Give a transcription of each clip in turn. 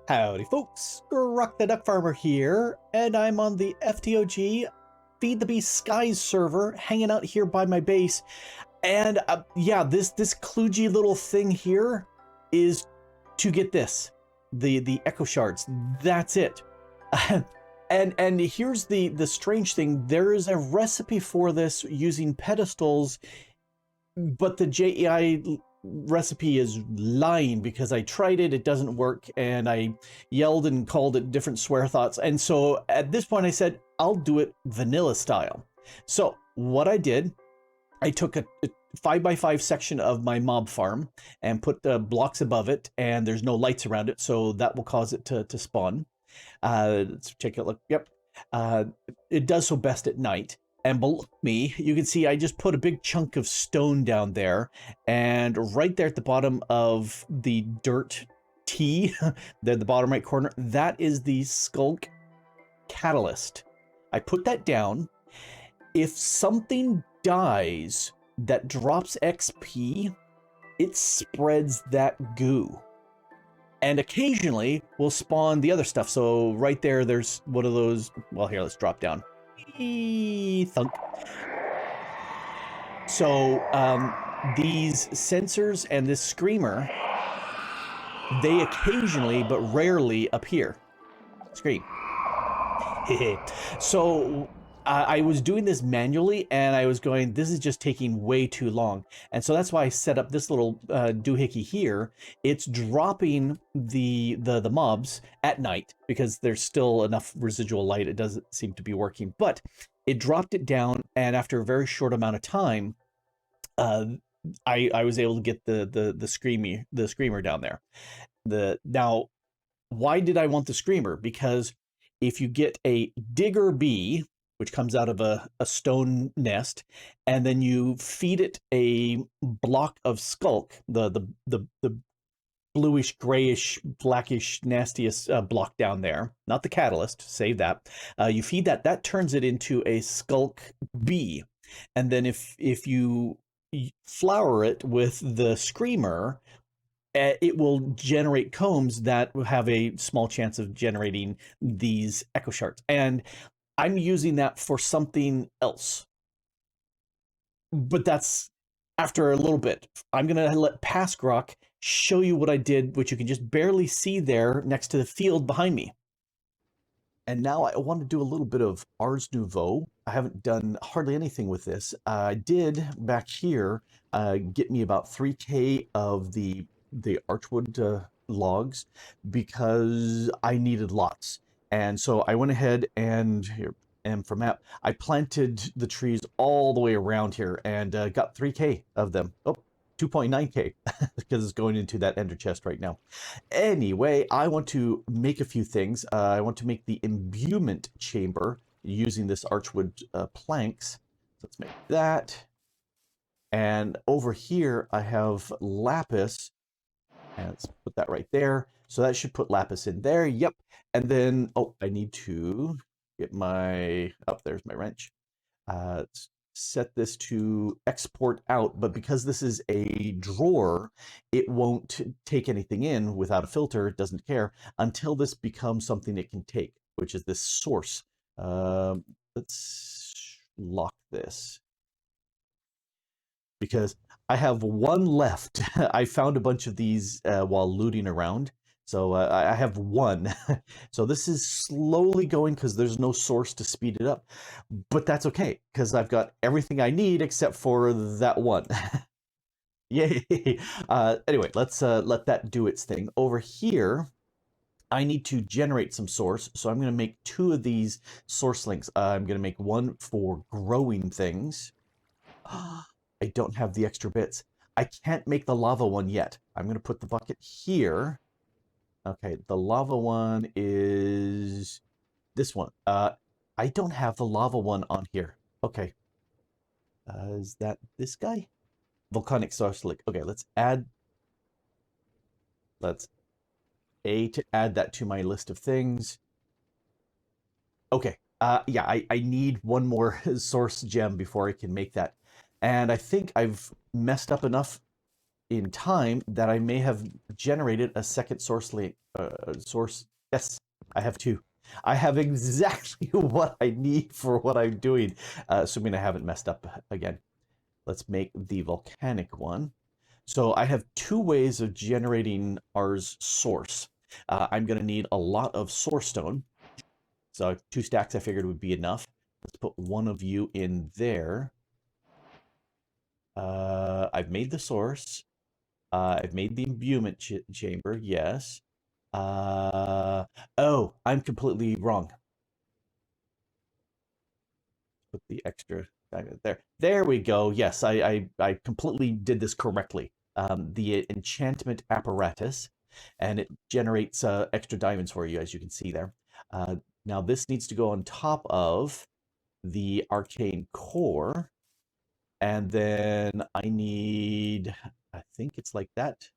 Howdy folks, Grok the DuckFarmer here, and I'm on the FTOG Feed the Beast Skies server, hanging out here by my base. And yeah, this kludgy little thing here is to get this, the echo shards. That's it. and here's the strange thing. There is a recipe for this using pedestals, but the JEI recipe is lying because I tried it, it doesn't work, and I yelled and called it different swear thoughts. And so at this point I said, I'll do it vanilla style. So what I did, I took a 5x5 section of my mob farm and put the blocks above it, and there's no lights around it, so that will cause it to spawn. Let's check it. Look, yep. It does so best at night. And below me, you can see I just put a big chunk of stone down there, and right there at the bottom of the dirt T, the bottom right corner, that is the Skulk Catalyst. I put that down. If something dies that drops XP, it spreads that goo. And occasionally will spawn the other stuff. So right there, there's one of those. Well, here, let's drop down. Thunk. So these sensors and this screamer, they occasionally but rarely appear. Scream. So I was doing this manually, and I was going, this is just taking way too long. And so that's why I set up this little doohickey here. It's dropping the mobs at night because there's still enough residual light. It doesn't seem to be working, but it dropped it down, and after a very short amount of time, I was able to get the screamer down there. Now, why did I want the screamer? Because if you get a digger bee, which comes out of a stone nest, and then you feed it a block of skulk, the bluish, grayish, blackish, nastiest block down there, not the catalyst, save that. You feed that turns it into a skulk bee. And then if you flower it with the screamer, it will generate combs that will have a small chance of generating these echo shards. And I'm using that for something else. But that's after a little bit. I'm going to let Past Grok show you what I did, which you can just barely see there next to the field behind me. And now I want to do a little bit of Ars Nouveau. I haven't done hardly anything with this. I did back here get me about 3K of the archwood logs because I needed lots. And so I went ahead and here, and for map, I planted the trees all the way around here and got 3K of them. Oh, 2.9K because it's going into that ender chest right now. Anyway, I want to make a few things. I want to make the imbuement chamber using this archwood planks. So let's make that. And over here, I have lapis. And let's put that right there. So that should put lapis in there. Yep. And then, oh, I need to get my, oh, there's my wrench. Let's set this to export out. But because this is a drawer, it won't take anything in without a filter. It doesn't care until this becomes something it can take, which is this source. Let's lock this, because I have one left. I found a bunch of these while looting around. So I have one. So this is slowly going because there's no source to speed it up. But that's okay, because I've got everything I need except for that one. Yay. Anyway, let's let that do its thing. Over here, I need to generate some source. So I'm going to make 2 of these source links. I'm going to make one for growing things. I don't have the extra bits. I can't make the lava one yet. I'm going to put the bucket here. Okay, the lava one is this one. I don't have the lava one on here. Okay. Is that this guy? Volcanic source link. Okay, let's add that to my list of things. Okay. Yeah, I need one more source gem before I can make that. And I think I've messed up enough in time that I may have generated a second source. Yes, I have two. I have exactly what I need for what I'm doing, assuming I haven't messed up again. Let's make the volcanic one. So I have two ways of generating ours source. I'm going to need a lot of source stone. So 2 stacks I figured would be enough. Let's put one of you in there. I've made the source. I've made the imbuement chamber, yes. Oh, I'm completely wrong. Put the extra there. There we go. Yes, I completely did this correctly. The enchantment apparatus, and it generates extra diamonds for you, as you can see there. Now this needs to go on top of the arcane core, and then I need, I think it's like that.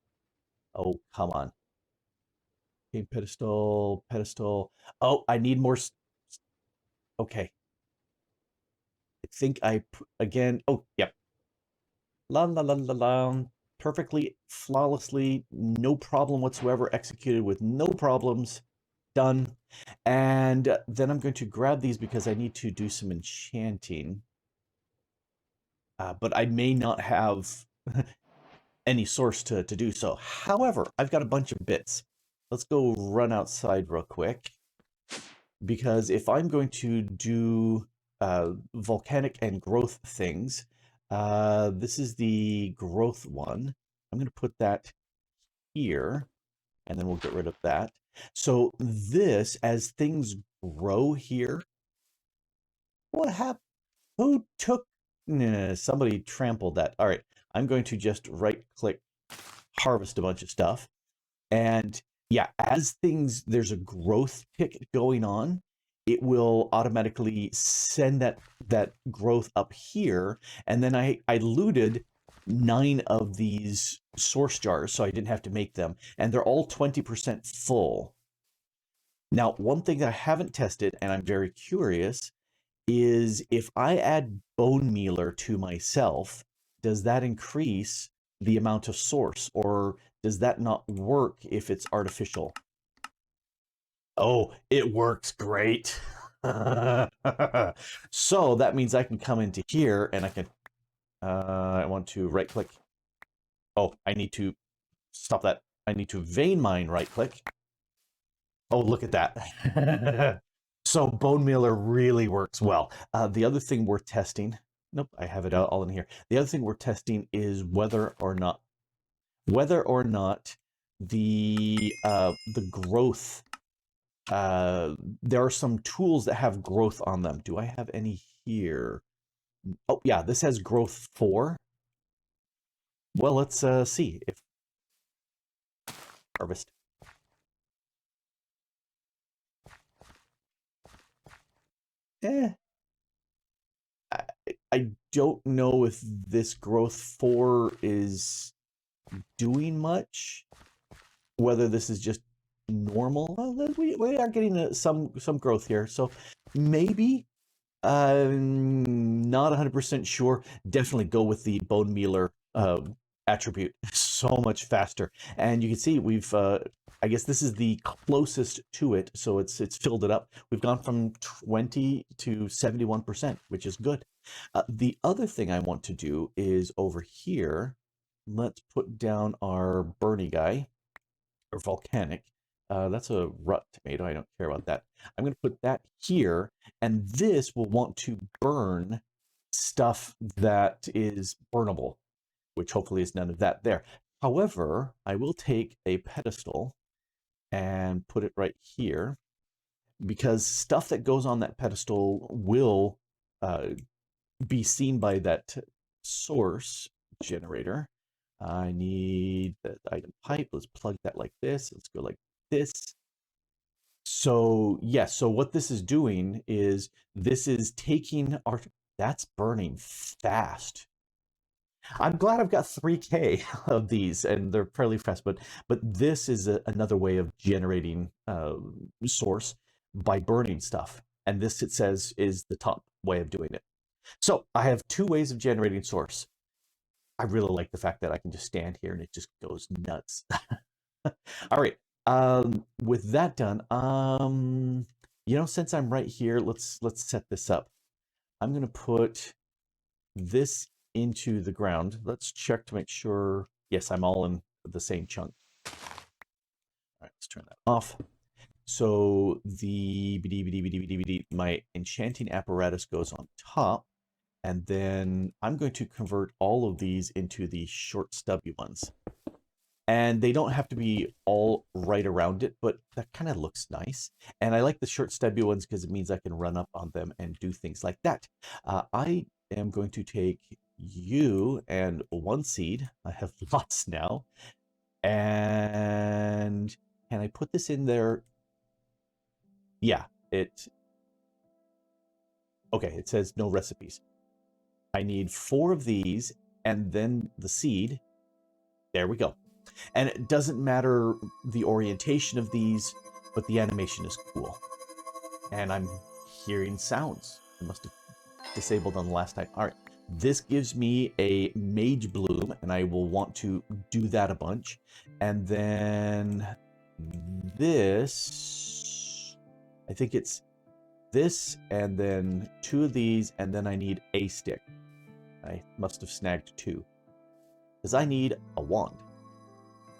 Oh, come on. Okay, pedestal, pedestal. Oh, I need more. Okay. I think again. Oh, yep. La la la la la. Perfectly, flawlessly, no problem whatsoever. Executed with no problems. Done. And then I'm going to grab these because I need to do some enchanting. But I may not have any source to do so. However, I've got a bunch of bits. Let's go run outside real quick. Because if I'm going to do volcanic and growth things, this is the growth one. I'm going to put that here, and then we'll get rid of that. So this, as things grow here, what happened? Who took? Nah, somebody trampled that. All right, I'm going to just right-click, harvest a bunch of stuff. And yeah, as there's a growth tick going on, it will automatically send that growth up here. And then I looted 9 of these source jars, so I didn't have to make them. And they're all 20% full. Now, one thing that I haven't tested, and I'm very curious, is if I add bone mealer to myself, does that increase the amount of source, or does that not work if it's artificial? Oh, it works great. So that means I can come into here and I can, I want to right click. Oh, I need to stop that. I need to vein mine right click. Oh, look at that. So bone mealer really works well. The other thing we're testing, nope, I have it all in here. The other thing we're testing is whether or not the growth, there are some tools that have growth on them. Do I have any here? Oh yeah, this has growth 4. Well, let's see if harvest. Eh, I don't know if this growth 4 is doing much. Whether this is just normal. Well, we are getting some growth here, so maybe. Not 100% sure. Definitely go with the bone mealer attribute. So much faster, and you can see we've. I guess this is the closest to it, so it's filled it up. We've gone from 20 to 71%, which is good. The other thing I want to do is over here. Let's put down our Bernie guy, or volcanic. That's a rut tomato. I don't care about that. I'm going to put that here, and this will want to burn stuff that is burnable, which hopefully is none of that there. However, I will take a pedestal and put it right here, because stuff that goes on that pedestal will be seen by that source generator. I need the item pipe. Let's plug that like this. Let's go like this. So yes, so what this is doing is this is taking our, that's burning fast. I'm glad I've got 3K of these, and they're fairly fast, but this is another way of generating source by burning stuff. And this, it says, is the top way of doing it. So I have 2 ways of generating source. I really like the fact that I can just stand here and it just goes nuts. All right. With that done, since I'm right here, let's set this up. I'm gonna put this into the ground. Let's check to make sure. Yes, I'm all in the same chunk. All right, let's turn that off. So my enchanting apparatus goes on top, and then I'm going to convert all of these into the short stubby ones. And they don't have to be all right around it, but that kind of looks nice. And I like the short stubby ones because it means I can run up on them and do things like that. I am going to take you and one seed. I have lots now. And can I put this in there? Yeah, okay, it says no recipes. I need 4 of these and then the seed. There we go. And it doesn't matter the orientation of these, but the animation is cool. And I'm hearing sounds. I must have disabled on the last time. All right, this gives me a mage bloom, and I will want to do that a bunch. And then this, I think it's this, and then 2 of these, and then I need a stick. I must have snagged 2. Because I need a wand.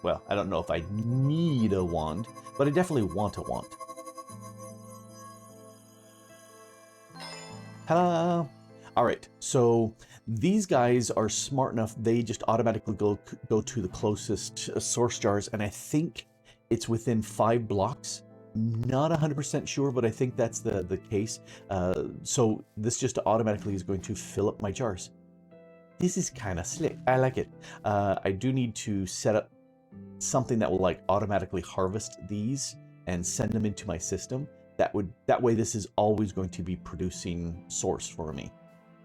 Well, I don't know if I need a wand, but I definitely want a wand. Ta-da! All right, so these guys are smart enough, they just automatically go to the closest source jars, and I think it's within 5 blocks. Not 100% sure, but I think that's the case. So this just automatically is going to fill up my jars. This is kind of slick. I like it. I do need to set up something that will like automatically harvest these and send them into my system. That way this is always going to be producing source for me.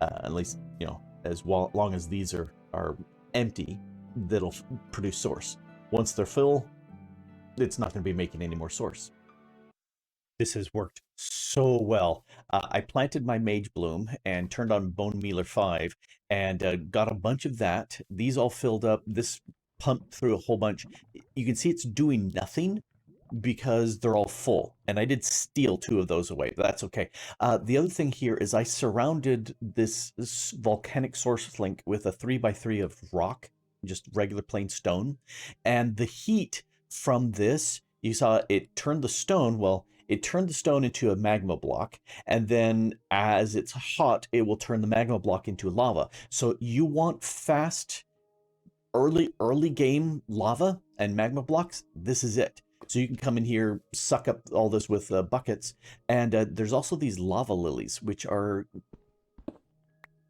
At least, as long as these are empty, that'll produce source. Once they're full, it's not going to be making any more source. This has worked so well. I planted my Mage Bloom and turned on Bone Mealer 5 and got a bunch of that. These all filled up. This pumped through a whole bunch. You can see it's doing nothing because they're all full. And I did steal 2 of those away, but that's okay. The other thing here is I surrounded this volcanic source link with a 3x3 of rock, just regular plain stone. And the heat from this, you saw it turned the stone, it turned the stone into a magma block, and then as it's hot, it will turn the magma block into lava. So you want fast, early game lava and magma blocks, this is it. So you can come in here, suck up all this with buckets, and there's also these lava lilies, which they're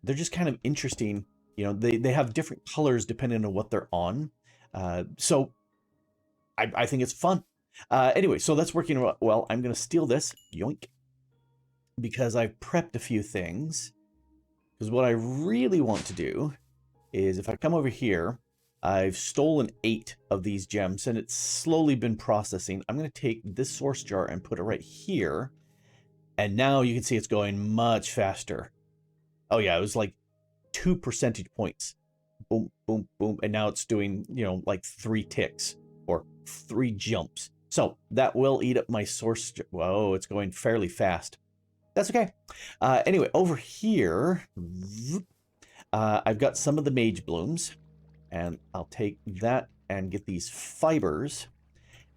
just kind of interesting. They have different colors depending on what they're on. So I think it's fun. Anyway, so that's working well. I'm going to steal this, yoink, because I've prepped a few things. Because what I really want to do is if I come over here, I've stolen 8 of these gems and it's slowly been processing. I'm going to take this source jar and put it right here. And now you can see it's going much faster. Oh yeah, it was like 2 percentage points. Boom, boom, boom. And now it's doing, like 3 ticks or 3 jumps. So that will eat up my source. Whoa, it's going fairly fast. That's okay. Anyway, over here, I've got some of the Mage Blooms. And I'll take that and get these fibers.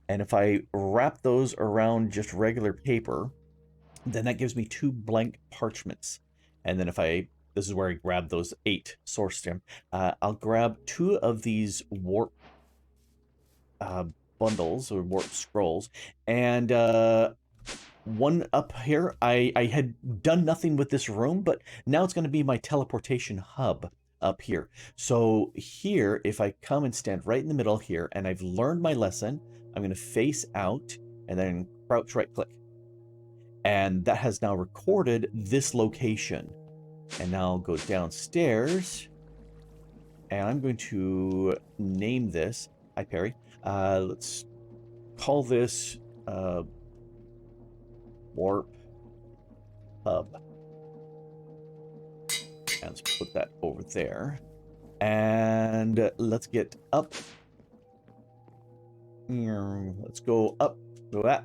And if I wrap those around just regular paper, then that gives me 2 blank parchments. And then this is where I grab those 8 source stem. I'll grab 2 of these warp bundles or warp scrolls. And one up here, I had done nothing with this room, but now it's going to be my teleportation hub up here. So here, if I come and stand right in the middle here, and I've learned my lesson, I'm going to face out and then crouch right click. And that has now recorded this location. And now I'll go downstairs and I'm going to name this. Hi, Perry. Let's call this Warp Hub. And let's put that over there. And let's get up. Let's go up. Go that.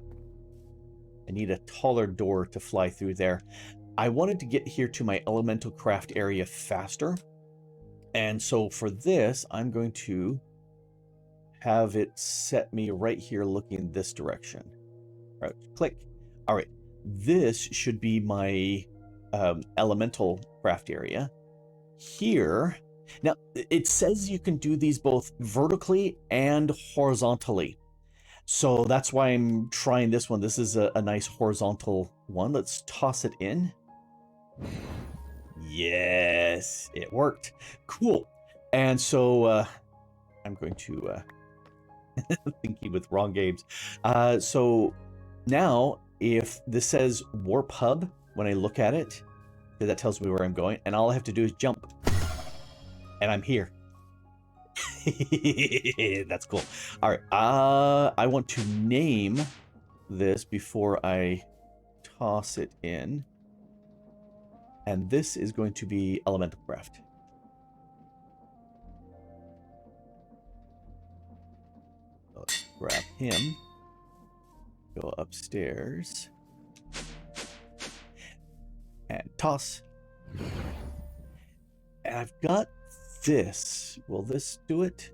I need a taller door to fly through there. I wanted to get here to my elemental craft area faster. And so for this, I'm going to have it set me right here looking this direction. All right, click. All right, this should be my elemental craft area. Here, now it says you can do these both vertically and horizontally. So that's why I'm trying this one. This is a nice horizontal one. Let's toss it in. Yes, it worked. Cool. And so I'm going to thinking with wrong games. So now if this says warp hub, when I look at it, that tells me where I'm going, and all I have to do is jump. And I'm here. That's cool. All right. I want to name this before I toss it in. And this is going to be Elemental Craft. Let's grab him. Go upstairs. And toss. And I've got this. Will this do it?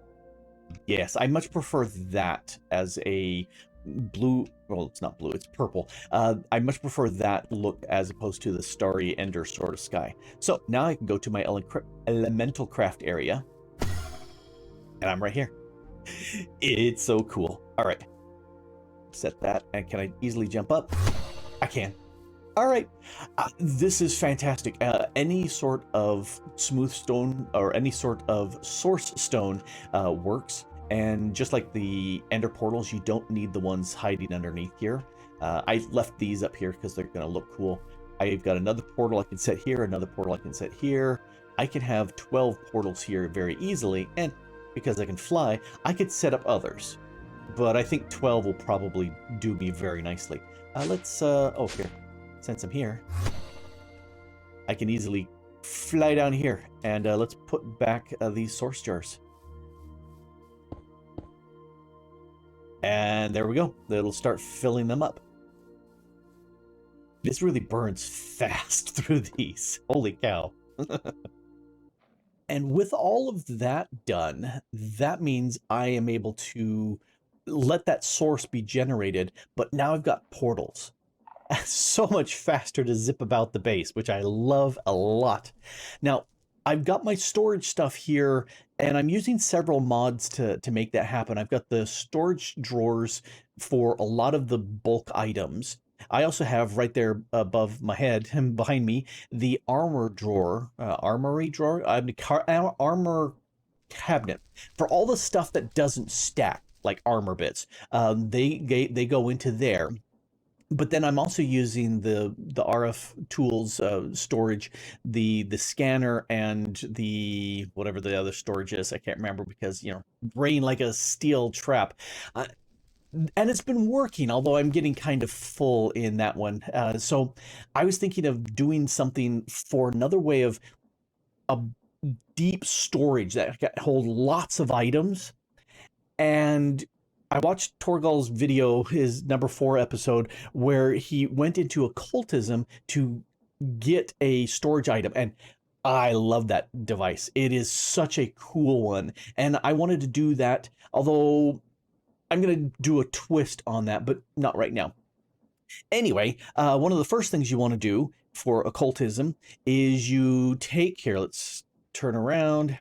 Yes, I much prefer that as a blue. Well, it's not blue, it's purple. I much prefer that look as opposed to the starry ender sort of sky. So now I can go to my elemental craft area. And I'm right here. It's so cool. All right. Set that. And can I easily jump up? I can. All right, this is fantastic. Any sort of smooth stone or any sort of source stone works. And just like the ender portals, you don't need the ones hiding underneath here. I left these up here because they're going to look cool. I've got another portal I can set here, another portal I can set here. I can have 12 portals here very easily. And because I can fly, I could set up others. But I think 12 will probably do me very nicely. Let's, oh, here. Since I'm here, I can easily fly down here. And let's put back these source jars. And there we go. It'll start filling them up. This really burns fast through these. Holy cow. And with all of that done, that means I am able to let that source be generated. But now I've got portals. So much faster to zip about the base, which I love a lot. Now, I've got my storage stuff here, and I'm using several mods to make that happen. I've got the storage drawers for a lot of the bulk items. I also have right there above my head and behind me the armor drawer, armory drawer, armor cabinet for all the stuff that doesn't stack, like armor bits. They go into there. But then I'm also using the RF tools storage, the scanner and the whatever the other storage is. I can't remember because, you know, brain like a steel trap. And it's been working, although I'm getting kind of full in that one. So I was thinking of doing something for another way of a deep storage that can hold lots of items. And I watched Thorgal's video, his number 4 episode, where he went into occultism to get a storage item. And I love that device. It is such a cool one. And I wanted to do that, although I'm going to do a twist on that, but not right now. Anyway, one of the first things you want to do for occultism is you take, here, let's turn around.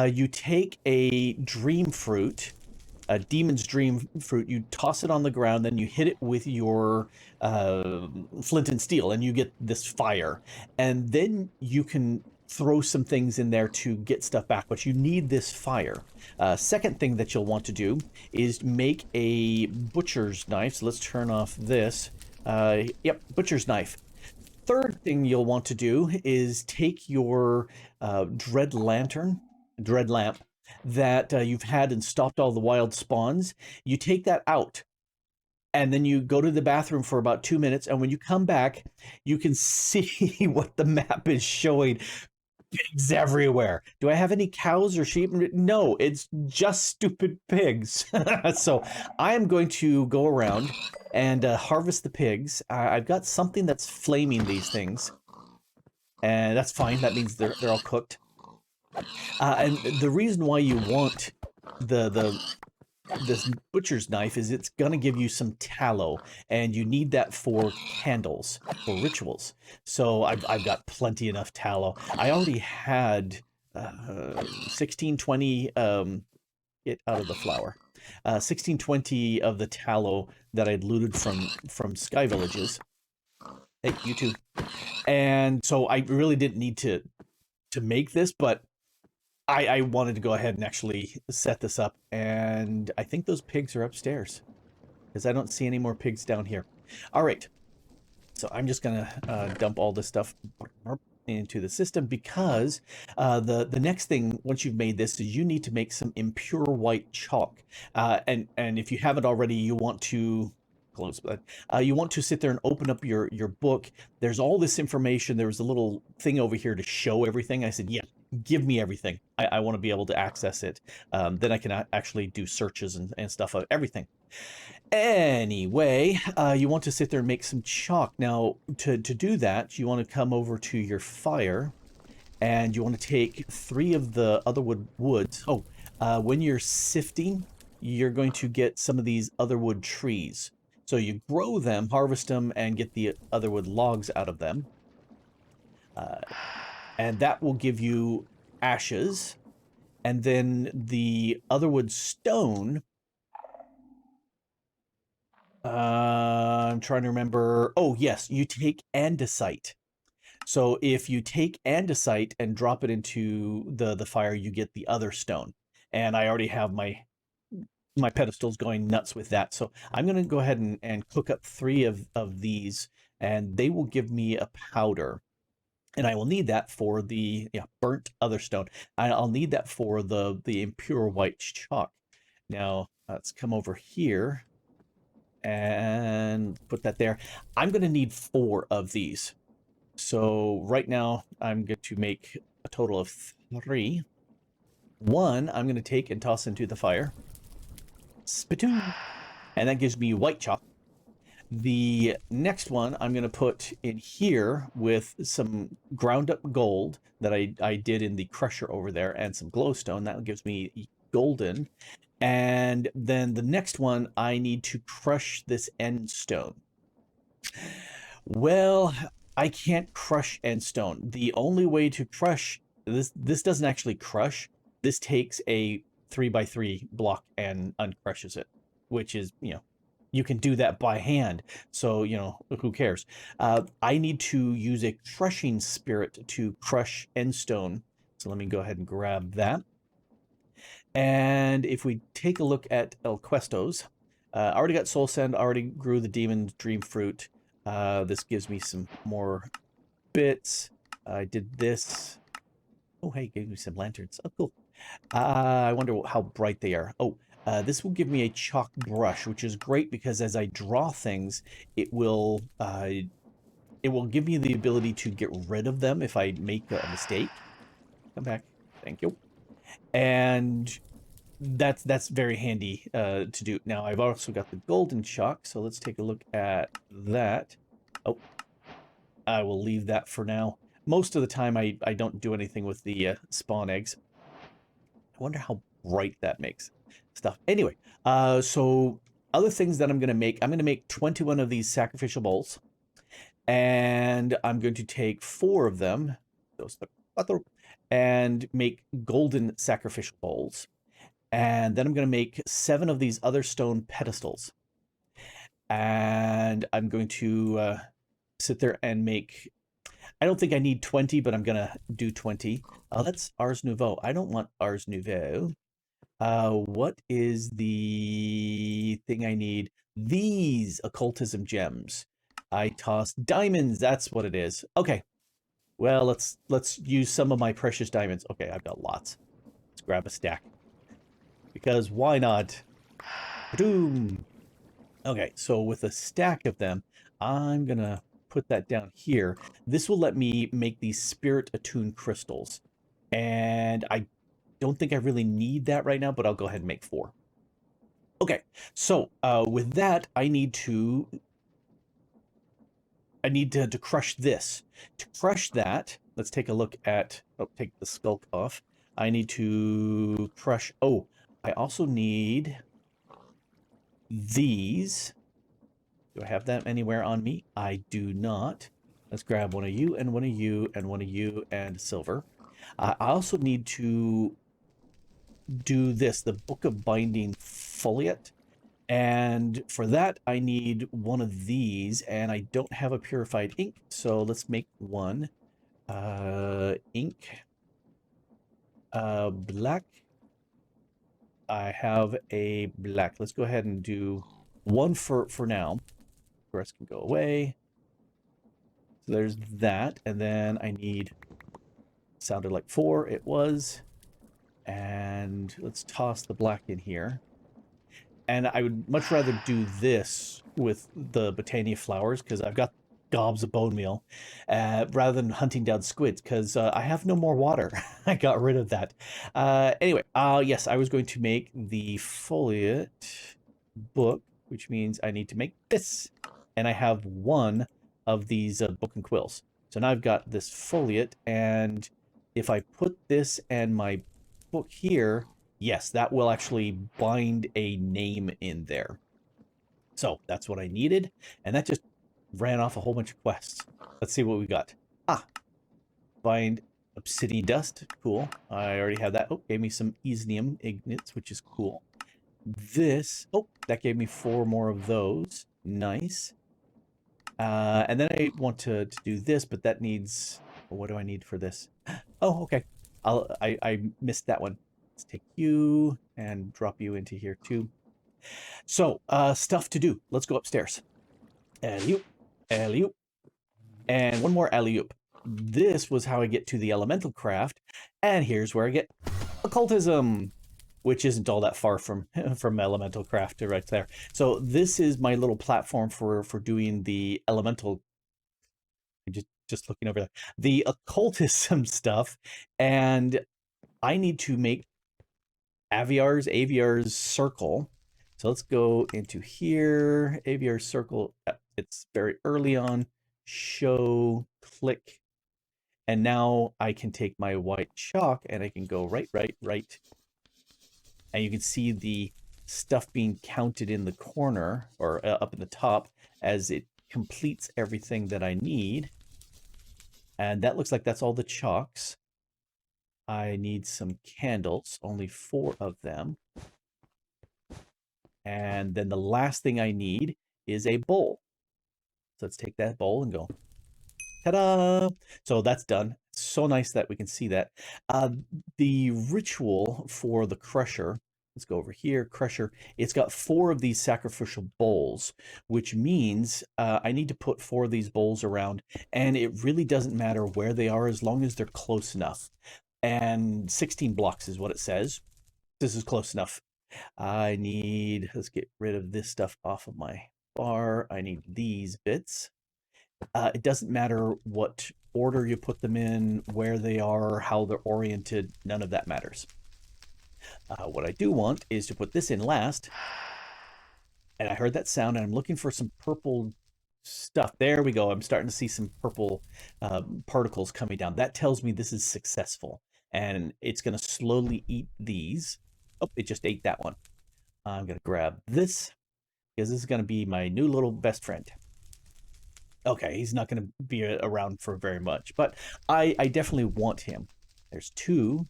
You take a dream fruit, a demon's dream fruit, you toss it on the ground, then you hit it with your flint and steel, and you get this fire. And then you can throw some things in there to get stuff back, but you need this fire. Second thing that you'll want to do is make a butcher's knife. So let's turn off this. Yep, butcher's knife. Third thing you'll want to do is take your dread lamp, that you've had and stopped all the wild spawns. You take that out, and then you go to the bathroom for about 2 minutes, and when you come back, you can see what the map is showing. pigs everywhere. Do I have any cows or sheep? No, it's just stupid pigs. So I am going to go around and harvest the pigs. I've got something that's flaming these things, and that's fine. That means they're all cooked. And the reason why you want the this butcher's knife is it's gonna give you some tallow, and you need that for candles, for rituals. So I've got plenty enough tallow. I already had 1620 get out of the flour. 1620 of the tallow that I'd looted from sky villages. Hey, you too. And so I really didn't need to make this, but I wanted to go ahead and actually set this up, and I think those pigs are upstairs because I don't see any more pigs down here. All right, so I'm just gonna dump all this stuff into the system because the next thing once you've made this is you need to make some impure white chalk, and if you haven't already, you want to close, but you want to sit there and open up your book. There's all this information. There was a little thing over here to show everything. I said, yeah, give me everything. I want to be able to access it. Then I can actually do searches and stuff of everything. Anyway, you want to sit there and make some chalk. Now, to do that, you want to come over to your fire, and you want to take 3 of the otherwood woods. Oh, when you're sifting, you're going to get some of these otherwood trees. So you grow them, harvest them, and get the otherwood logs out of them. And that will give you ashes. And then the otherwood stone... I'm trying to remember... Oh, yes, you take andesite. So if you take andesite and drop it into the fire, you get the other stone. And I already have my pedestal's going nuts with that. So I'm going to go ahead and cook up 3 of these, and they will give me a powder. And I will need that for the burnt other stone. I'll need that for the impure white chalk. Now, let's come over here and put that there. I'm going to need 4 of these. So right now, I'm going to make a total of 3. 1, I'm going to take and toss into the fire. Spittoon. And that gives me white chalk. The next one I'm going to put in here with some ground up gold that I did in the crusher over there, and some glowstone. That gives me golden. And then the next one, I need to crush this end stone. Well, I can't crush end stone. The only way to crush this doesn't actually crush. This takes a 3x3 block and uncrushes it, which is, you can do that by hand. So, who cares? I need to use a crushing spirit to crush end stone. So let me go ahead and grab that. And if we take a look at El Questos, already got soul sand, already grew the demon's dream fruit. This gives me some more bits. I did this. Oh, hey, gave me some lanterns. Oh, cool. I wonder how bright they are. Oh, this will give me a chalk brush, which is great because as I draw things, it will give me the ability to get rid of them if I make a mistake. Come back. Thank you. And that's very handy to do. Now, I've also got the golden chalk, so let's take a look at that. Oh, I will leave that for now. Most of the time, I don't do anything with the spawn eggs. I wonder how bright that makes stuff. Anyway, so other things that I'm going to make 21 of these sacrificial bowls. And I'm going to take 4 of them, and make golden sacrificial bowls. And then I'm going to make 7 of these other stone pedestals. And I'm going to sit there and make... I don't think I need 20, but I'm going to do 20. That's Ars Nouveau. I don't want Ars Nouveau. What is the thing I need? These occultism gems. I tossed diamonds. That's what it is. Okay. Well, let's use some of my precious diamonds. Okay, I've got lots. Let's grab a stack. Because why not? Boom. Okay, so with a stack of them, I'm gonna put that down here, this will let me make these spirit attuned crystals. And I don't think I really need that right now, but I'll go ahead and make 4. Okay, so with that, I need to crush this. To crush that, let's take a look at, oh, take the skulk off. I need to crush, oh, I also need these. Do I have that anywhere on me? I do not. Let's grab one of you and one of you and one of you and silver. I also need to do this, the Book of Binding Foliate. And for that, I need one of these, and I don't have a purified ink, so let's make one. Ink. Black. I have a black. Let's go ahead and do one for now. The rest can go away. So there's that, and then I need, sounded like 4, it was. And let's toss the black in here. And I would much rather do this with the Botania flowers, because I've got gobs of bone meal, rather than hunting down squids, because I have no more water. I got rid of that. Anyway, yes, I was going to make the foliate book, which means I need to make this. And I have one of these book and quills. So now I've got this foliate, and if I put this and my book here, yes, that will actually bind a name in there. So that's what I needed, and that just ran off a whole bunch of quests. Let's see what we got. Bind obsidian dust. Cool. I already have that. Oh, gave me some Isnium ignites, which is cool. This, oh, that gave me 4 more of those. Nice. And then I want to do this, but that needs, what do I need for this? Oh, okay. I missed that one. Let's take you and drop you into here too. So, stuff to do. Let's go upstairs. Alley-oop, alley-oop, and one more alley-oop. This was how I get to the elemental craft, and here's where I get occultism, which isn't all that far from elemental craft right there. So this is my little platform for doing the elemental. Just looking over there, the occultism stuff, and I need to make Aviar's circle. So let's go into here. Aviar's circle. It's very early on. Show, click. And now I can take my white chalk and I can go right. And you can see the stuff being counted in the corner or up in the top as it completes everything that I need. And that looks like that's all the chalks. I need some candles, only 4 of them. And then the last thing I need is a bowl. So let's take that bowl and go, ta-da! So that's done. So nice that we can see that. The ritual for the crusher, let's go over here, crusher. It's got 4 of these sacrificial bowls, which means I need to put 4 of these bowls around, and it really doesn't matter where they are as long as they're close enough. And 16 blocks is what it says. This is close enough. I need, let's get rid of this stuff off of my bar. I need these bits. It doesn't matter what order you put them in, where they are, how they're oriented. None of that matters. What I do want is to put this in last. And I heard that sound, and I'm looking for some purple stuff. There we go. I'm starting to see some purple particles coming down. That tells me this is successful. And it's going to slowly eat these. Oh, it just ate that one. I'm going to grab this, because this is going to be my new little best friend. Okay, he's not going to be around for very much, but I definitely want him. There's 2.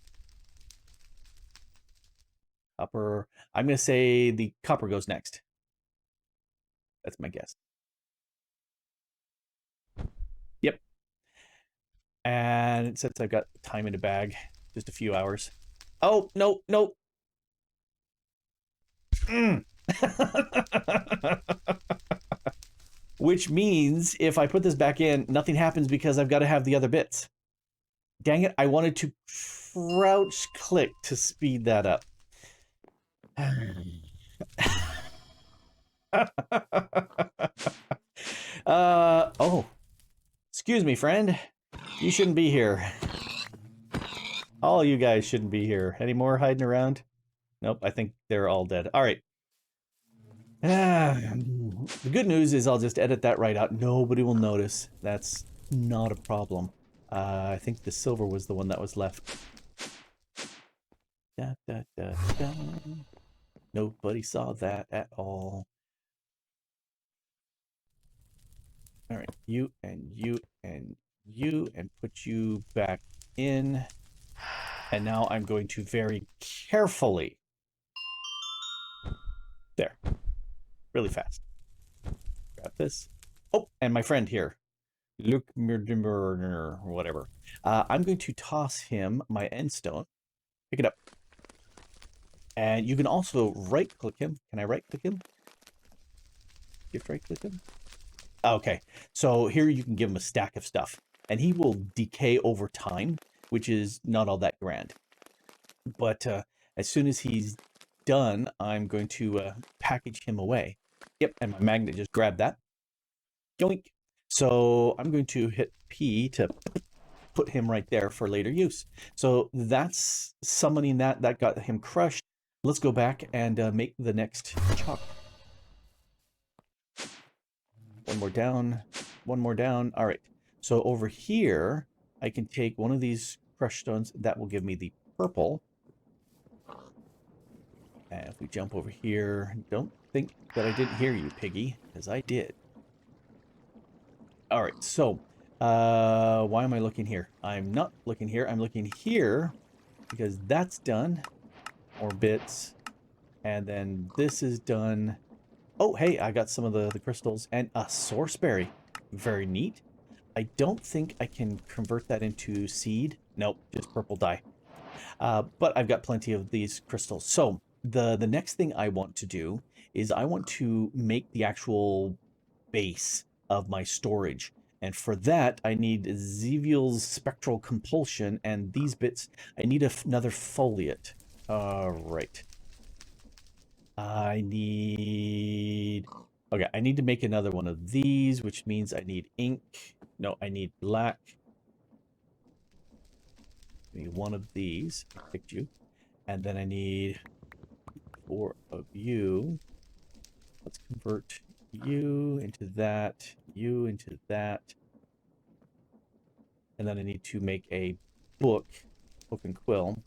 Copper. I'm going to say the copper goes next. That's my guess. Yep. And since I've got time in the bag, just a few hours. Oh, no. Which means if I put this back in, nothing happens because I've got to have the other bits. Dang it, I wanted to crouch click to speed that up. Oh, Excuse me, friend. You shouldn't be here. All you guys shouldn't be here. Any more hiding around? Nope, I think they're all dead. All right. The good news is I'll just edit that right out. Nobody will notice. That's not a problem. I think the silver was the one that was left. Da, da, da, da. Nobody saw that at all. All right, you and you and you, and put you back in. And now I'm going to very carefully. There. Really fast. Grab this. Oh, and my friend here. Luke or whatever. I'm going to toss him my end stone. Pick it up. And you can also right-click him. Can I right-click him? Gift right-click him? Okay. So here you can give him a stack of stuff. And he will decay over time, which is not all that grand. But as soon as he's done, I'm going to package him away. Yep, and my magnet just grabbed that. Yoink. So I'm going to hit P to put him right there for later use. So that's summoning that. That got him crushed. Let's go back and make the next chop. One more down. One more down. All right. So over here, I can take one of these crushed stones. That will give me the purple. And if we jump over here, don't think that I didn't hear you, piggy, because I did. All right, so why am I looking here? I'm not looking here. I'm looking here because that's done. More bits. And then this is done. Oh, hey, I got some of the crystals and a source berry. Very neat. I don't think I can convert that into seed. Nope, just purple dye. But I've got plenty of these crystals. So the next thing I want to do is I want to make the actual base of my storage. And for that, I need Zeviel's Spectral Compulsion, and these bits, I need another foliate. Right. I need... Okay, I need to make another one of these, which means I need ink. No, I need black. I need one of these. I picked you. And then I need 4 of you. Let's convert you into that, you into that. And then I need to make a book and quill.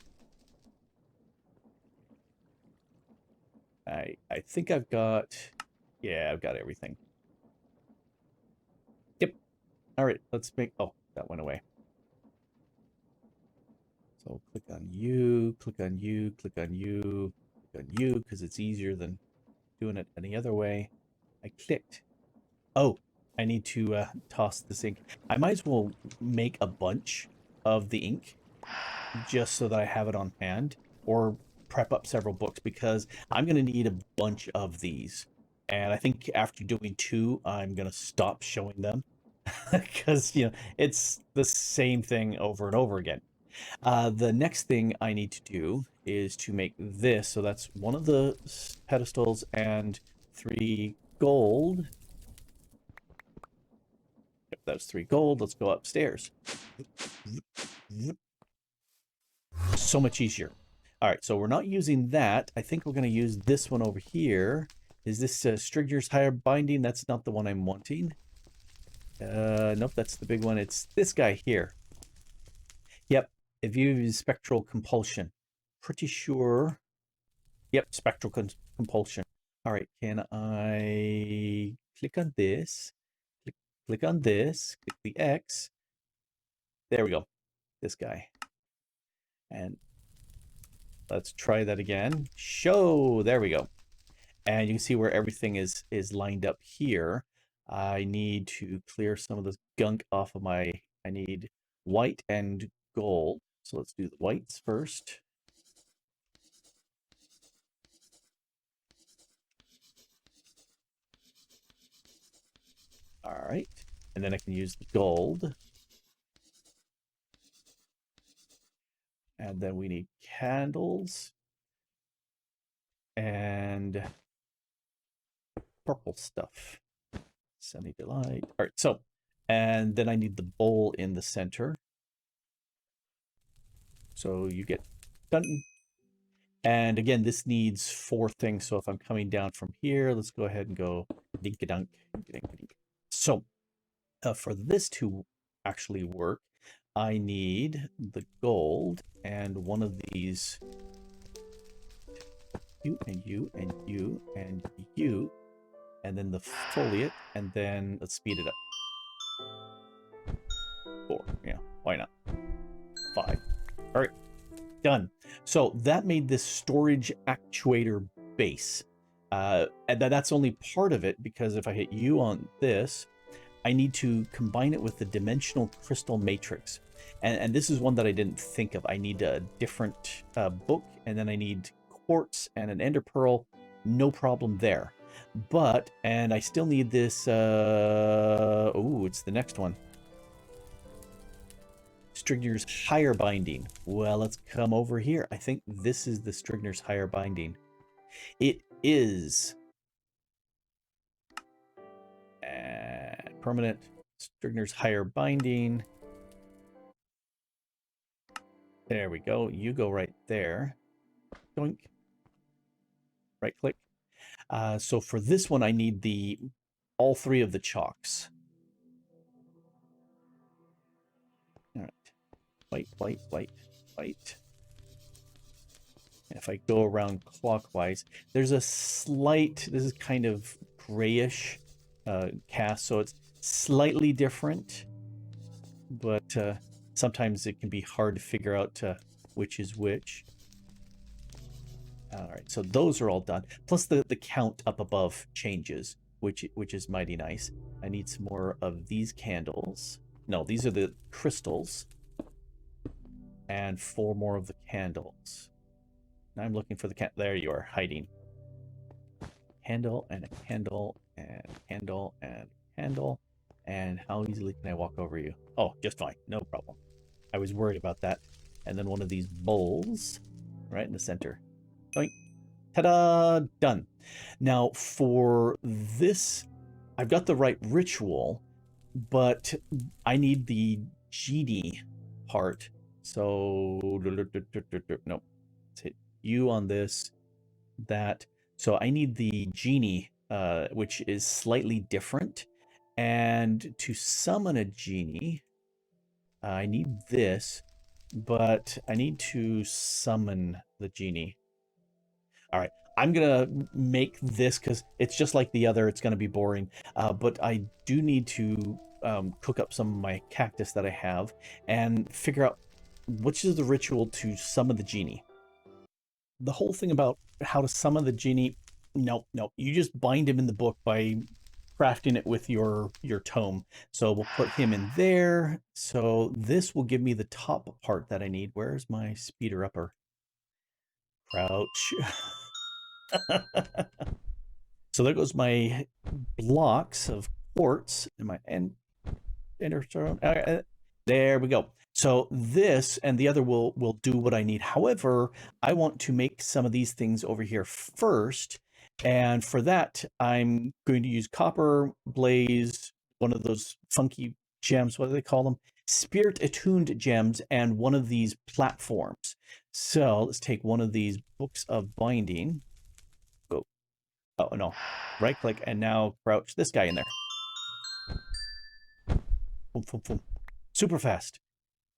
I think I've got, yeah, I've got everything. Yep. All right, let's make, oh, that went away. So click on you, click on you, click on you, click on you, because it's easier than doing it any other way. I clicked. Oh, I need to toss this ink. I might as well make a bunch of the ink just so that I have it on hand, or prep up several books, because I'm going to need a bunch of these. And I think after doing 2, I'm going to stop showing them because, you know, it's the same thing over and over again. The next thing I need to do is to make this. So that's one of the pedestals and 3 gold. Yep, that's 3 gold. Let's go upstairs. So much easier. All right, so we're not using that. I think we're going to use this one over here. Is this Strigger's Higher Binding? That's not the one I'm wanting. Nope, that's the big one. It's this guy here. Yep, if you use Spectral Compulsion. Pretty sure. Yep, Spectral Compulsion. All right, can I click on this? Click on this. Click the X. There we go. This guy. And let's try that again. Show. There we go. And you can see where everything is lined up here. I need to clear some of this gunk off of my... I need white and gold. So let's do the whites first. All right. And then I can use the gold. And then we need candles. And purple stuff. Sunny Delight. All right, so And then I need the bowl in the center. So you get done. And again, this needs 4 things. So if I'm coming down from here, let's go ahead and go dink-a-dunk, dink-a-dink. So for this to actually work, I need the gold and one of these. You and you and you and you. And then the foliate. And then let's speed it up. 4. Yeah, why not? 5. All right. Done. So that made this storage actuator base. And that's only part of it, because if I hit U on this, I need to combine it with the dimensional crystal matrix. And this is one that I didn't think of. I need a different book, and then I need quartz and an ender pearl. No problem there. But, and I still need this, oh, it's the next one. Strigner's higher binding. Well, let's come over here. I think this is the Strigner's higher binding. It is permanent Strigner's higher binding. There we go. You go right there. Doink. Right click. So for this one, I need all 3 of the chalks. All right. White, white, white, white. If I go around clockwise, there's a slight, this is kind of grayish cast, so it's slightly different, but sometimes it can be hard to figure out which is which. All right, so those are all done. Plus the count up above changes, which is mighty nice. I need some more of these candles. No, these are the crystals. And 4 more of the candles. Now I'm looking for the there you are, hiding. Candle and a candle and a candle and a candle. And how easily can I walk over you? Oh, just fine. No problem. I was worried about that. And then one of these bowls right in the center. Doink. Ta-da! Done. Now for this, I've got the right ritual, but I need the genie part. So, no, let's hit U on this, that. So I need the genie, which is slightly different. And to summon a genie, I need this, but I need to summon the genie. All right, I'm going to make this because it's just like the other. It's going to be boring, but I do need to cook up some of my cactus that I have and figure out which is the ritual to summon the genie. The whole thing about how to summon the genie, no, you just bind him in the book by crafting it with your tome. So we'll put him in there. So this will give me the top part that I need. Where's my speeder upper? Crouch. So there goes my blocks of quartz and my ender stone. There we go. So this and the other will do what I need. However, I want to make some of these things over here first. And for that, I'm going to use copper, blaze, one of those funky gems. What do they call them? Spirit attuned gems, and one of these platforms. So let's take one of these books of binding. Go. Oh, no. Right click and now crouch this guy in there. Boom, boom, boom. Super fast.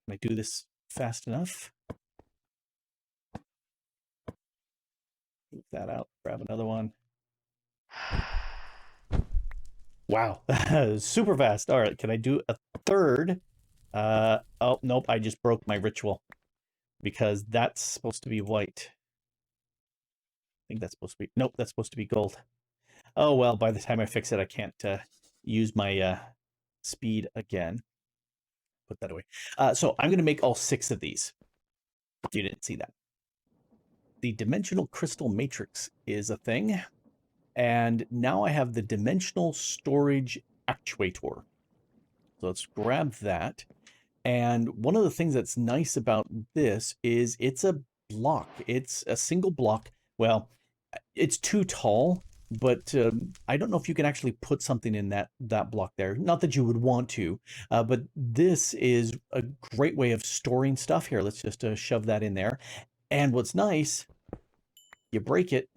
Can I do this fast enough? Move that out. Grab another one. Wow. Super fast. All right. Can I do a third? Oh, nope. I just broke my ritual because that's supposed to be white. I think that's supposed to be... Nope, that's supposed to be gold. Oh, well, by the time I fix it, I can't use my speed again. Put that away. So I'm going to make all 6 of these. You didn't see that. The dimensional crystal matrix is a thing. And now I have the dimensional storage actuator. So let's grab that. And one of the things that's nice about this is it's a block. It's a single block. Well, it's too tall. but I don't know if you can actually put something in that block there. Not that you would want to, but this is a great way of storing stuff. Here, let's just shove that in there. And what's nice, you break it,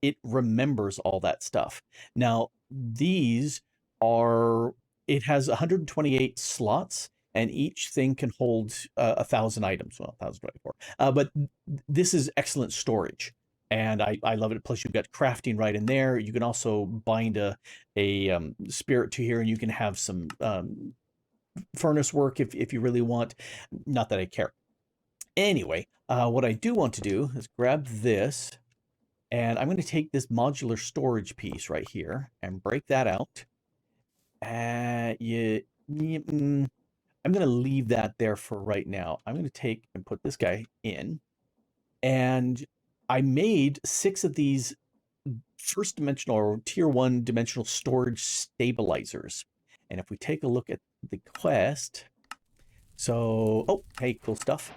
it remembers all that stuff. Now, these are, it has 128 slots, and each thing can hold 1,000 items. Well, 1,024. But this is excellent storage. And I love it. Plus, you've got crafting right in there. You can also bind a spirit to here, and you can have some furnace work if you really want. Not that I care. Anyway, what I do want to do is grab this, and I'm going to take this modular storage piece right here and break that out. I'm going to leave that there for right now. I'm going to take and put this guy in. And I made 6 of these first dimensional or tier 1 dimensional storage stabilizers. And if we take a look at the quest, so, oh, hey, cool stuff.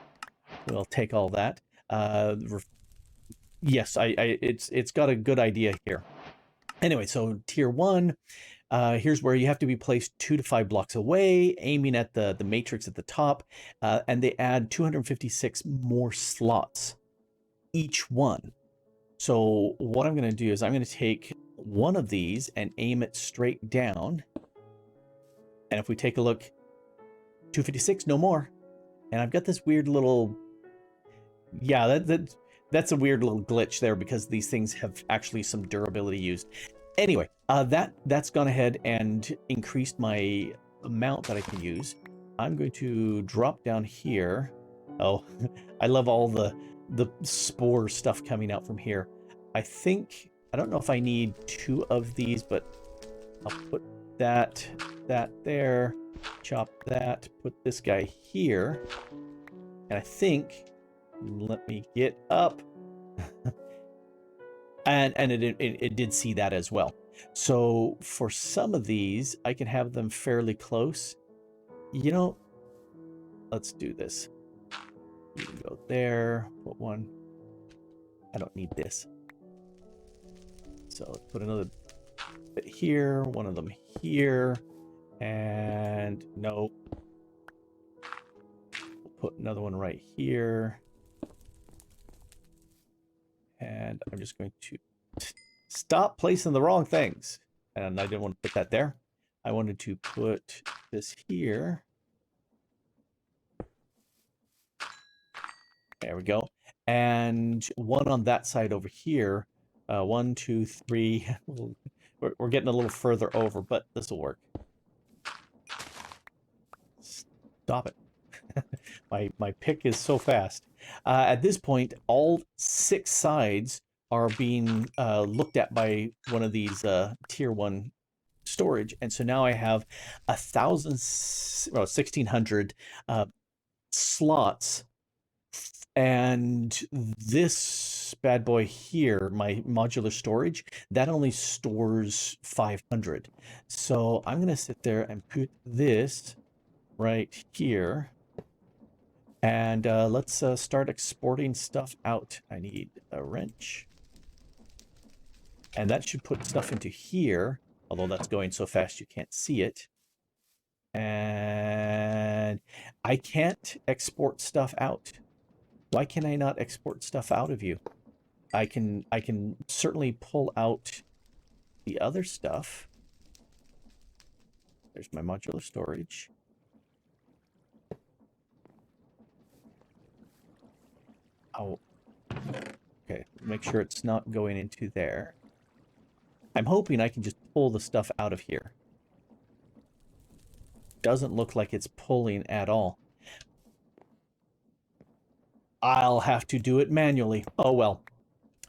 We'll take all that. Yes, it's got a good idea here. Anyway, so tier 1, here's where you have to be placed 2 to 5 blocks away, aiming at the matrix at the top, and they add 256 more slots each one. So what I'm going to do is I'm going to take one of these and aim it straight down. And if we take a look, 256, no more. And I've got this weird little, yeah, that's a weird little glitch there because these things have actually some durability used. Anyway, that's gone ahead and increased my amount that I can use. I'm going to drop down here. Oh, I love all the spore stuff coming out from here. I think, I don't know if I need 2 of these, but I'll put that there, chop that, put this guy here, and I think, let me get up, and it did see that as well. So for some of these, I can have them fairly close. You know, let's do this. You can go there, put one. I don't need this. So let's put another bit here, one of them here, and no. We'll put another one right here. And I'm just going to stop placing the wrong things. And I didn't want to put that there. I wanted to put this here. There we go. And one on that side over here. 1, 2, 3. We're getting a little further over, but this will work. Stop it. my pick is so fast. At this point, all 6 sides are being looked at by one of these tier 1 storage, and so now I have 1,600 slots. And this bad boy here, my modular storage, that only stores 500. So I'm going to sit there and put this right here. And let's start exporting stuff out. I need a wrench. And that should put stuff into here, although that's going so fast you can't see it. And I can't export stuff out. Why can I not export stuff out of you? I can certainly pull out the other stuff. There's my modular storage. Oh, okay. Make sure it's not going into there. I'm hoping I can just pull the stuff out of here. Doesn't look like it's pulling at all. I'll have to do it manually. Oh, well.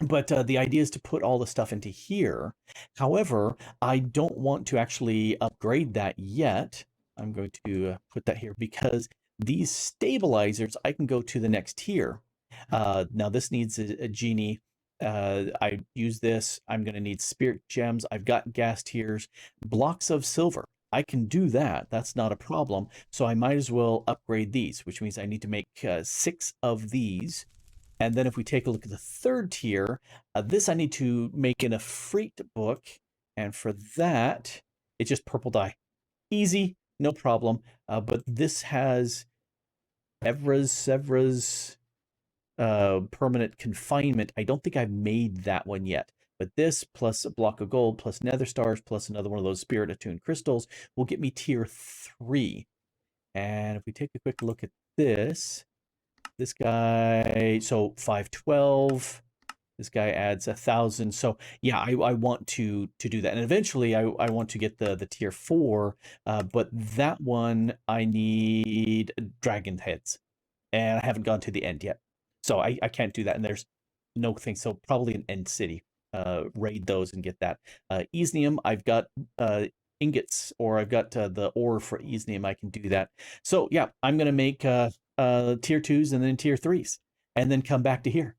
But the idea is to put all the stuff into here. However, I don't want to actually upgrade that yet. I'm going to put that here because these stabilizers, I can go to the next tier. Now, this needs a genie. I use this. I'm going to need spirit gems. I've got gas tiers, blocks of silver. I can do that. That's not a problem. So I might as well upgrade these, which means I need to make 6 of these. And then if we take a look at the third tier, this I need to make an Efreet book. And for that, it's just purple dye. Easy, no problem. But this has Evra's permanent confinement. I don't think I've made that one yet. But this plus a block of gold plus nether stars plus another one of those spirit attuned crystals will get me tier 3. And if we take a quick look at this guy, so 512. This guy adds 1,000. So yeah, I want to do that. And eventually I want to get the tier 4, but that one I need dragon heads. And I haven't gone to the end yet. So I can't do that. And there's no thing. So probably an end city. Raid those and get that. Isnium, I've got ingots, or I've got the ore for Isnium. I can do that. So yeah, I'm going to make tier 2s and then tier 3s and then come back to here.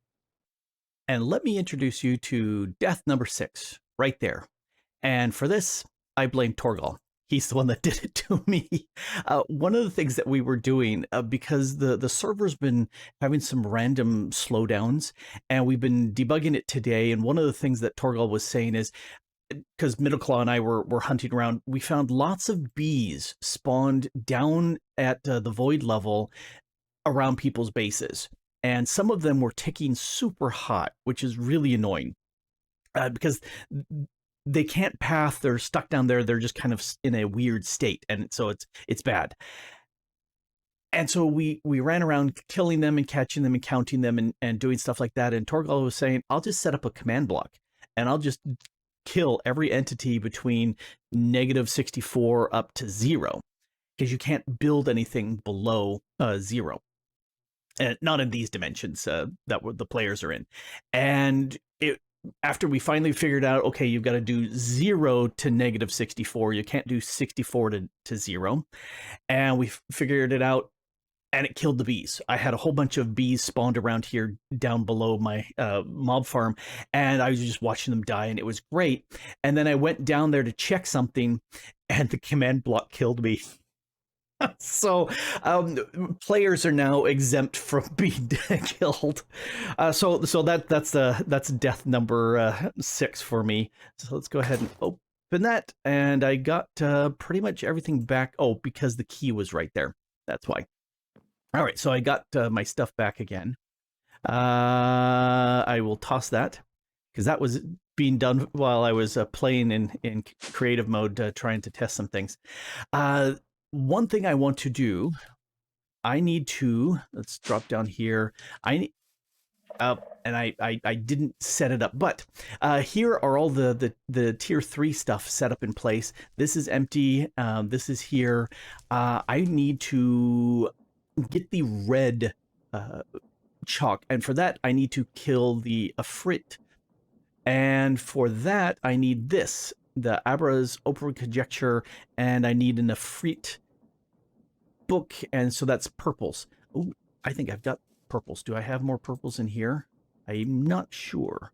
And let me introduce you to death number 6 right there. And for this, I blame Thorgal. He's the one that did it to me. One of the things that we were doing, because the server's been having some random slowdowns, and we've been debugging it today. And one of the things that Thorgal was saying is, because Middleclaw and I were hunting around, we found lots of bees spawned down at the void level around people's bases. And some of them were ticking super hot, which is really annoying because they can't path. They're stuck down there. They're just kind of in a weird state. And so it's bad. And so we ran around killing them and catching them and counting them and doing stuff like that. And Thorgal was saying, I'll just set up a command block and I'll just kill every entity between -64 up to 0, because you can't build anything below 0. And not in these dimensions that the players are in. And after we finally figured out, okay, you've got to do 0 to -64. You can't do 64 to 0. And we figured it out, and it killed the bees. I had a whole bunch of bees spawned around here down below my mob farm, and I was just watching them die, and it was great. And then I went down there to check something, and the command block killed me. So players are now exempt from being killed. So that's death number 6 for me. So let's go ahead and open that, and I got pretty much everything back. Oh, because the key was right there. That's why. All right, so I got my stuff back again. I will toss that because that was being done while I was playing in creative mode, trying to test some things. One thing I want to do, I need to, let's drop down here. And I didn't set it up, but here are all the tier 3 stuff set up in place. This is empty. This is here. I need to get the red chalk, and for that I need to kill the Efreet. And for that I need this, the Abra's Open Conjecture, and I need an Efreet book, and so that's purples. Oh, I think I've got purples. Do I have more purples in here? I'm not sure.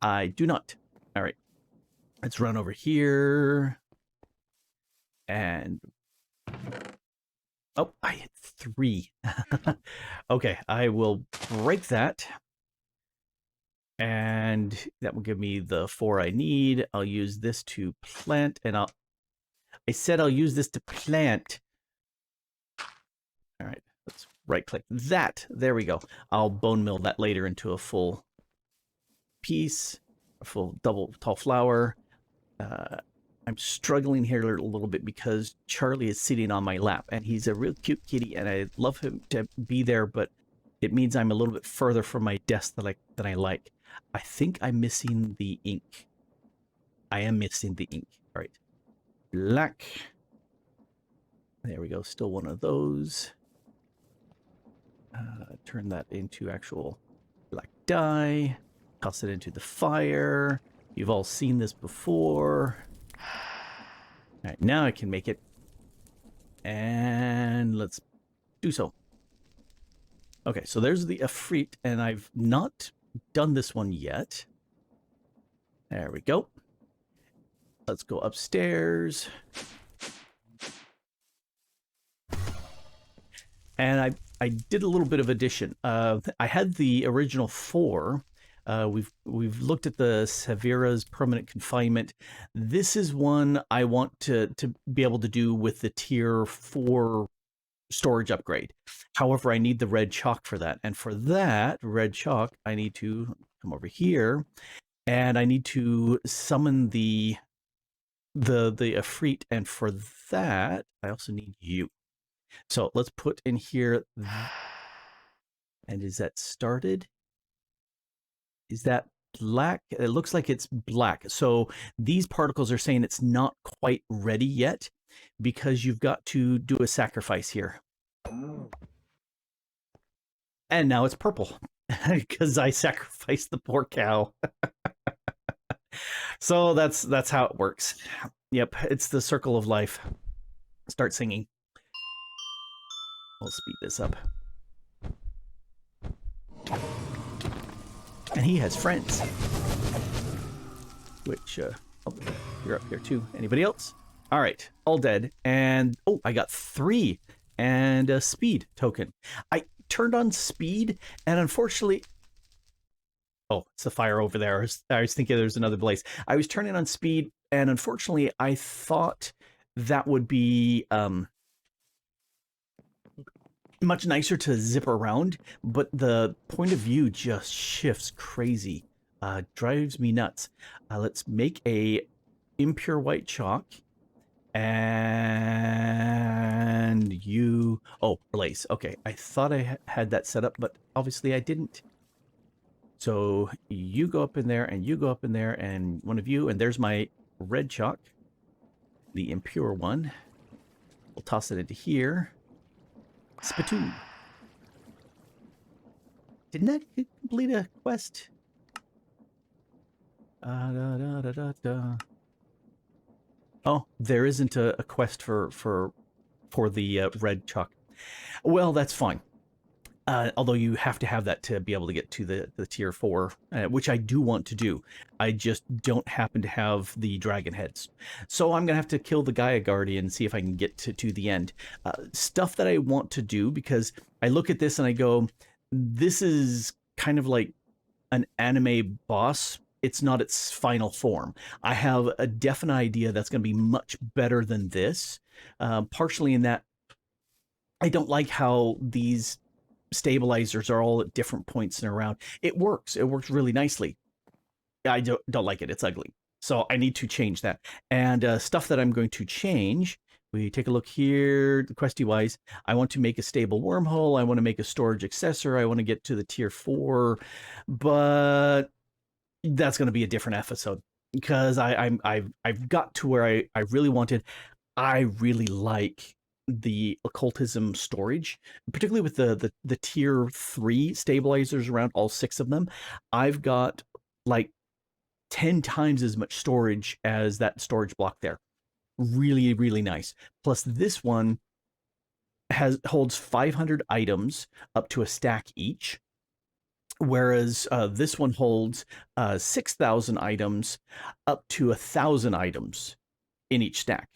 I do not. All right. Let's run over here. And oh, I hit 3. Okay, I will break that. And that will give me the 4 I need. I'll use this to plant, and I said I'll use this to plant. All right, let's right click that. There we go. I'll bone mill that later into a full piece, a full double tall flower. I'm struggling here a little bit because Charlie is sitting on my lap, and he's a real cute kitty, and I love him to be there, but it means I'm a little bit further from my desk than I like. I think I'm missing the ink. I am missing the ink. All right. Black. There we go. Still one of those. Turn that into actual black dye. Toss it into the fire. You've all seen this before. All right, now I can make it. And let's do so. Okay, so there's the Efreet, and I've not done this one yet. There we go. Let's go upstairs. And I did a little bit of addition. I had the original 4. We've looked at the Severa's permanent confinement. This is one I want to be able to do with the tier 4 storage upgrade. However, I need the red chalk for that. And for that red chalk, I need to come over here and I need to summon the Efreet. And for that, I also need you. So let's put in here. And is that started? Is that black? It looks like it's black. So these particles are saying it's not quite ready yet because you've got to do a sacrifice here. And now it's purple because I sacrificed the poor cow. So that's how it works. Yep, it's the circle of life. Start singing. We'll speed this up. And he has friends. Which, oh, you're up here too. Anybody else? All right, all dead. And, oh, I got 3 and a speed token. I turned on speed, and unfortunately... Oh, it's the fire over there. I was thinking there's another blaze. I was turning on speed, and unfortunately, I thought that would be much nicer to zip around, but the point of view just shifts crazy. Drives me nuts. Let's make a impure white chalk. And you... Oh, blaze. Okay, I thought I had that set up, but obviously I didn't. So you go up in there, and you go up in there, and one of you, and there's my red chalk, the impure one. We'll toss it into here. Spittoon. Didn't that complete a quest? Oh, there isn't a quest for the red chalk. Well, that's fine. Although you have to have that to be able to get to the tier 4, which I do want to do. I just don't happen to have the dragon heads. So I'm going to have to kill the Gaia Guardian and see if I can get to the end. Stuff that I want to do, because I look at this and I go, this is kind of like an anime boss. It's not its final form. I have a definite idea that's going to be much better than this. Partially in that I don't like how these stabilizers are all at different points and around. It works really nicely. I don't like it. It's ugly. So I need to change that. And stuff that I'm going to change, we take a look here, questy wise. I want to make a stable wormhole. I want to make a storage accessor. I want to get to the tier 4, but that's going to be a different episode because I've got to where I really wanted. I really like the occultism storage, particularly with the tier 3 stabilizers around, all 6 of them. I've got like 10 times as much storage as that storage block there. Really, really nice. Plus this one holds 500 items up to a stack each, whereas this one holds 6,000 items up to 1,000 items in each stack.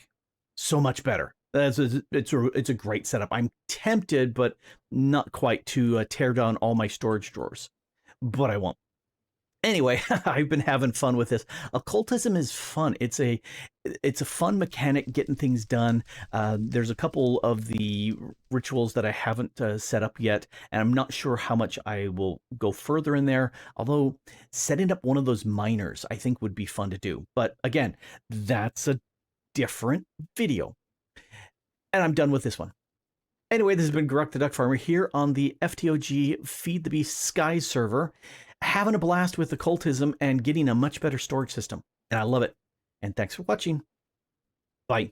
So much better. It's a great setup. I'm tempted, but not quite, to tear down all my storage drawers, but I won't. Anyway, I've been having fun with this. Occultism is fun. It's a fun mechanic, getting things done. There's a couple of the rituals that I haven't set up yet, and I'm not sure how much I will go further in there. Although setting up one of those miners, I think, would be fun to do. But again, that's a different video. And I'm done with this one. Anyway, this has been Grok the Duck Farmer here on the FTOG Feed the Beast Sky server, having a blast with occultism and getting a much better storage system. And I love it. And thanks for watching. Bye.